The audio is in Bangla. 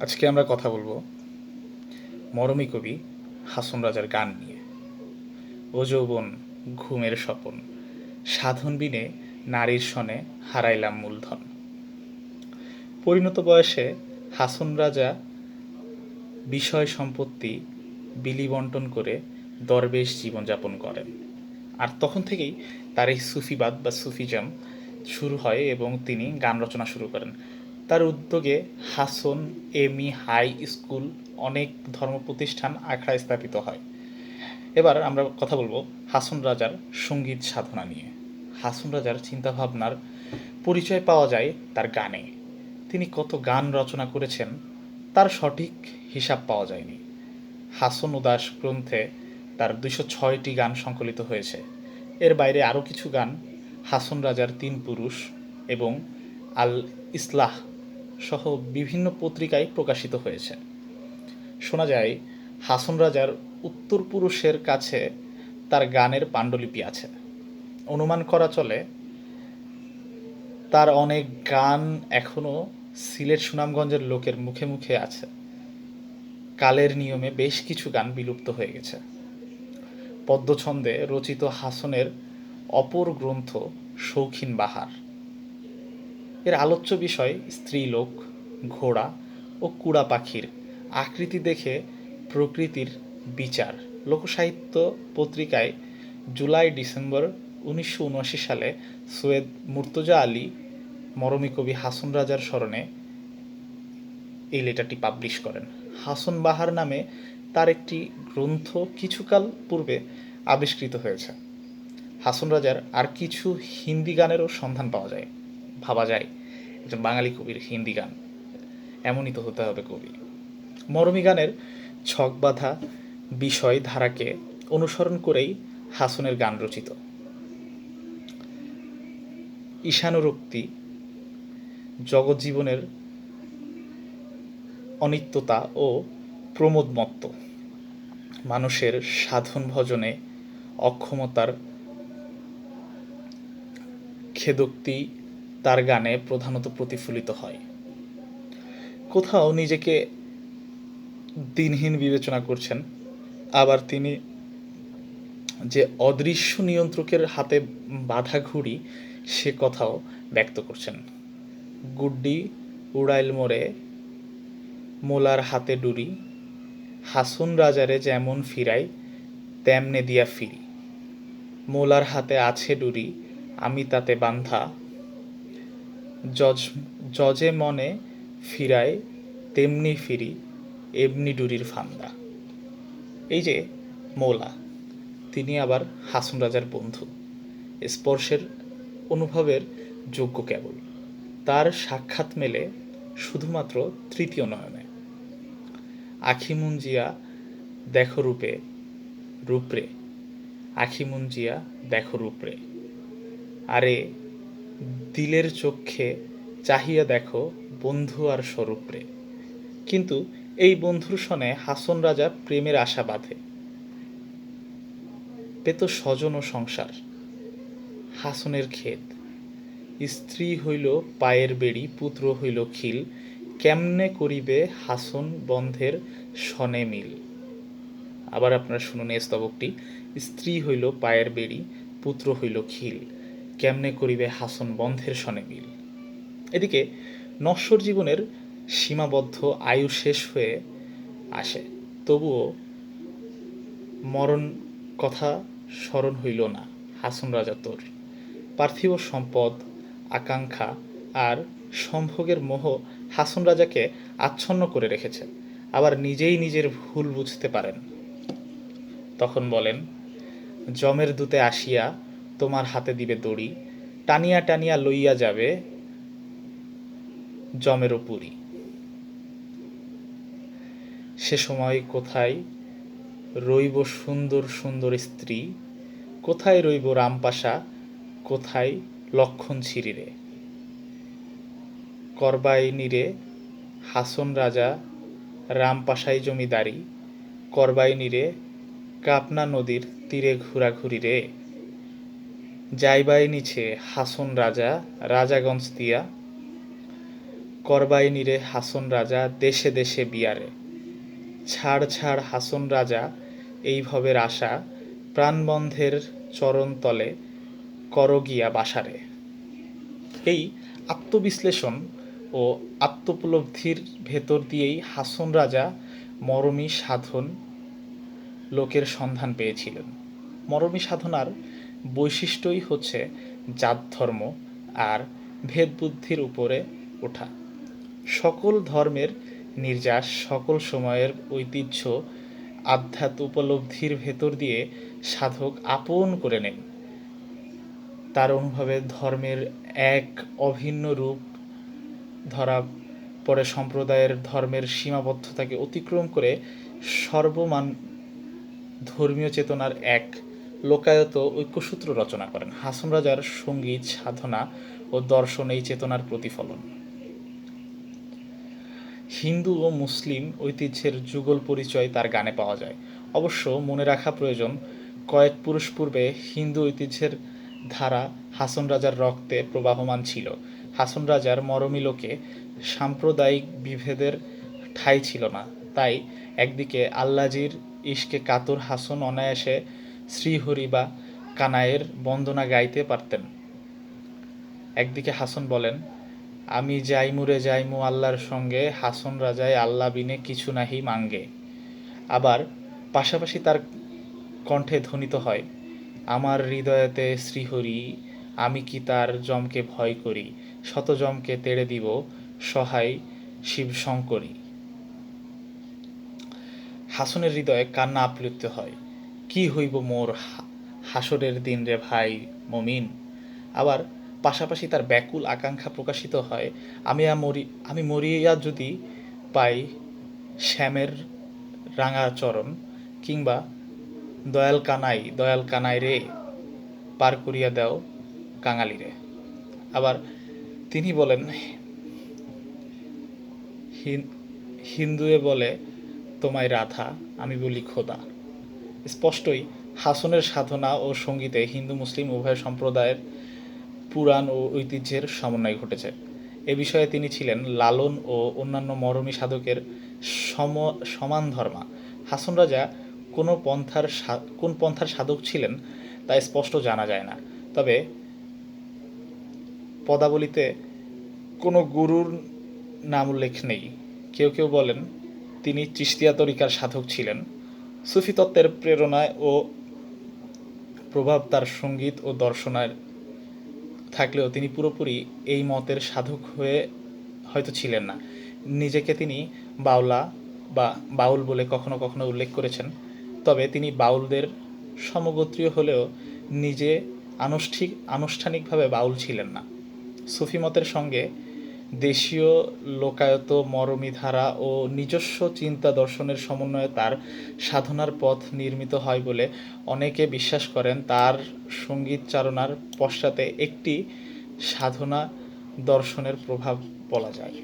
আজকে আমরা কথা বলবো মরমী কবি হাসন রাজার গান নিয়ে। ও যৌবন ঘুমের স্বপন, সাধন বিনে নারীর সনে হারাইলাম মূলধন। পরিণত বয়সে হাসন রাজা বিষয় সম্পত্তি বিলি বন্টন করে দরবেশ জীবনযাপন করেন। আর তখন থেকেই তার এই সুফিবাদ বা সুফিজম শুরু হয় এবং তিনি গান রচনা শুরু করেন। তার উদ্যোগে হাসন এমি হাই স্কুল, অনেক ধর্ম প্রতিষ্ঠান আখড়ায় স্থাপিত হয়। এবার আমরা কথা বলবো হাসন রাজার সঙ্গীত সাধনা নিয়ে। হাসন রাজার চিন্তাভাবনার পরিচয় পাওয়া যায় তার গানে। তিনি কত গান রচনা করেছেন তার সঠিক হিসাব পাওয়া যায়নি। হাসন উদাস গ্রন্থে তার ২০৬টি গান সংকলিত হয়েছে। এর বাইরে আরও কিছু গান হাসন রাজার তিন পুরুষ এবং আল ইসলাহ সহ বিভিন্ন পত্রিকায় প্রকাশিত হয়েছে। শোনা যায় হাসন রাজার উত্তরপুরুষের কাছে তার গানের পাণ্ডুলিপি আছে। অনুমান করা চলে তার অনেক গান এখনও সিলেট সুনামগঞ্জের লোকের মুখে মুখে আছে। কালের নিয়মে বেশ কিছু গান বিলুপ্ত হয়ে গেছে। পদ্মছন্দে রচিত হাসনের অপর গ্রন্থ শৌখিন বাহার। এর আলোচ্য বিষয় স্ত্রীলোক, ঘোড়া ও কুড়া পাখির আকৃতি দেখে প্রকৃতির বিচার। লোকসাহিত্য পত্রিকায় জুলাই-ডিসেম্বর ১৯৭৯ সালে সৈয়দ মুর্তজা আলী মরমী কবি হাসন রাজার স্মরণে এই লেটারটি পাবলিশ করেন। হাসন বাহার নামে তার একটি গ্রন্থ কিছুকাল পূর্বে আবিষ্কৃত হয়েছে। হাসন রাজার আর কিছু হিন্দি গানেরও সন্ধান পাওয়া যায়। ভাবা যায় একজন বাঙালি কবির হিন্দি গান, এমনই তো হতে হবে কবি। মরমী গানের ছকবাঁধা বিষয় ধারাকে অনুসরণ করেই হাসনের গান রচিত। ঈশানুরক্তি, জগৎজীবনের অনিত্যতা ও প্রমোদমত্ত, মানুষের সাধন ভজনে অক্ষমতার খেদোক্তি তার গানে প্রধানত প্রতিফলিত হয়। কোথাও নিজেকে দিনহীন বিবেচনা করছেন, আবার তিনি যে অদৃশ্য নিয়ন্ত্রকের হাতে বাঁধা ঘুড়ি সে কথাও ব্যক্ত করছেন। গুড্ডি উড়াইল মোরে মোলার হাতে ডুরি, হাসন রাজারে যেমন ফিরাই তেমনে দিয়া ফিরি, মোলার হাতে আছে ডুরি আমি তাতে বান্ধা, জজে মনে ফিরায় তেমনি ফিরি এমনি ডুরির ফান্দা। এই যে মৌলা, তিনি আবার হাসন রাজার বন্ধু, স্পর্শের অনুভবের যোগ্য কেবল। তার সাক্ষাৎ মেলে শুধুমাত্র তৃতীয় নয়নে। আখি মুঞ্জিয়া দেখো রূপে রূপরে, আখি মুঞ্জিয়া দেখো রূপরে, আরে দিলের চক্ষে চাহিয়া দেখো বন্ধু আর স্বরূপরে। কিন্তু এই বন্ধুর সনে হাসন রাজা প্রেমের আশা বাঁধে, পেত স্বজন ও সংসার। হাসনের ক্ষেত, স্ত্রী হইল পায়ের বেড়ি, পুত্র হইল খিল, কেমনে করিবে হাসন বন্ধের সনে মিল। আবার আপনারা শুনুন এই স্তবকটি। স্ত্রী হইল পায়ের বেড়ি, পুত্র হইল খিল, কেমনে করিবে হাসন বন্ধের সনে মিল। এদিকে নশ্বর জীবনের সীমাবদ্ধ আয়ু শেষ হয়ে আসে, তবুও মরণ কথা স্মরণ হইল না হাসন রাজা তোর। পার্থিব সম্পদ, আকাঙ্ক্ষা আর সম্ভোগের মোহ হাসন রাজাকে আচ্ছন্ন করে রেখেছে। আবার নিজেই নিজের ভুল বুঝতে পারেন। তখন বলেন, যমের দূতে আসিয়া তোমার হাতে দিবে দড়ি, টানিয়া টানিয়া লইয়া যাবে যমেরও পুরী। সে সময় কোথায় রইব সুন্দর সুন্দর স্ত্রী, কোথায় রইব রামপাশা, কোথায় লক্ষণ ছিরিরে। করবাইনিরে হাসন রাজা রামপাশাই জমিদারি, করবাইনিরে কাপনা নদীর তীরে ঘোরাঘুরি রে। যাইবাই নিছে হাসন রাজা রাজাগঞ্জ দিয়া, করবাইনিরে হাসন রাজা দেশে দেশে বিয়ারে, ছাড় ছাড় হাসন রাজা এই ভবের আশা, প্রাণবন্ধের চরণতলে কর গিয়া বাসারে। এই আত্মবিশ্লেষণ ও আত্মোপলব্ধির ভেতর দিয়েই হাসন রাজা মরমী সাধন লোকের সন্ধান পেয়েছিলেন। মরমী সাধনার বৈশিষ্ট্যই হচ্ছে জাত ধর্ম আর ভেদবুদ্ধির উপরে ওঠা। সকল ধর্মের নির্যাস, সকল সময়ের ঐতিহ্য, আধ্যাত্ম উপলব্ধির ভেতর দিয়ে সাধক আপন করে নেন। তার অনুভবে ধর্মের এক অভিন্ন রূপ ধরা পরে সম্প্রদায়ের ধর্মের সীমাবদ্ধতাকে অতিক্রম করে সর্বমান ধর্মীয় চেতনার এক লোকায়ত ঐক্যসূত্র রচনা করেন। হাসন রাজার সঙ্গীত, সাধনা ও দর্শন এই চেতনার প্রতিফলন। হিন্দু ও মুসলিম ঐতিহ্যের যুগল পরিচয় তার গানে পাওয়া যায়। অবশ্য মনে রাখা প্রয়োজন, কয়েক পুরুষ পূর্বে হিন্দু ঐতিহ্যের ধারা হাসন রাজার রক্তে প্রবাহমান ছিল। হাসন রাজার মরমী লোকে সাম্প্রদায়িক বিভেদের ঠাঁই ছিল না। তাই একদিকে আল্লাজির ইশকে কাতর হাসন অনায়াসে শ্রীহরি বা কানাইয়ের বন্দনা গাইতে পারতেন। একদিকে হাসন বলেন, আমি যাইমু রে যাইমু আল্লাহর সঙ্গে, হাসন রাজায় আল্লাহ বিনে কিছু নাহি মাঙ্গে। আবার পাশাপাশি তার কণ্ঠে ধ্বনিত হয়, আমার হৃদয়েতে শ্রীহরি, আমি কি তার যমকে ভয় করি, শত যমকে তেড়ে দিব, সহায় শিব শঙ্করী। হাসনের হৃদয়ে কান্না আপ্লুত হয়, কি হইব মোর হাসরের দিন রে ভাই মমিন। আবার পাশাপাশি তার ব্যাকুল আকাঙ্ক্ষা প্রকাশিত হয়, আমি মরিয়া যদি পাই শ্যামের রাঙা চরণ, কিংবা দয়াল কানাই রে, পার করিয়া দাও কাঙালি রে। আবার তিনি বলেন, হিন্দুয়ে বলে তোমায় রাধা, আমি বলি খোদা। স্পষ্টই হাসনের সাধনা ও সঙ্গীতে হিন্দু মুসলিম উভয় সম্প্রদায়ের পুরাণ ও ঐতিহ্যের সমন্বয় ঘটেছে। এ বিষয়ে তিনি ছিলেন লালন ও অন্যান্য মরমী সাধকের সমান ধর্মা। হাসন রাজা কোন পন্থার সাধক ছিলেন তা স্পষ্ট জানা যায় না। তবে পদাবলিতে কোনো গুরুর নাম উল্লেখ নেই। কেউ কেউ বলেন তিনি চিশতিয়া তরিকার সাধক ছিলেন। সুফি তত্ত্বের প্রেরণায় ও প্রভাব তার সঙ্গীত ও দর্শনায় থাকলেও তিনি পুরোপুরি এই মতের সাধক হয়ে হয়তো ছিলেন না। নিজেকে তিনি বাউলা বা বাউল বলে কখনো কখনো উল্লেখ করেছেন। তবে তিনি বাউলদের সমগোত্রীয় হলেও নিজে আনুষ্ঠানিকভাবে বাউল ছিলেন না। সুফি মতের সঙ্গে দেশীয় লোকায়ত মরমী ধারা ও নিজস্ব চিন্তা দর্শনের সমন্বয়ে তার সাধনার পথ নির্মিত হয় বলে অনেকে বিশ্বাস করেন। তার সঙ্গীতচারণার পশ্চাতে একটি সাধনা দর্শনের প্রভাব বলা যায়।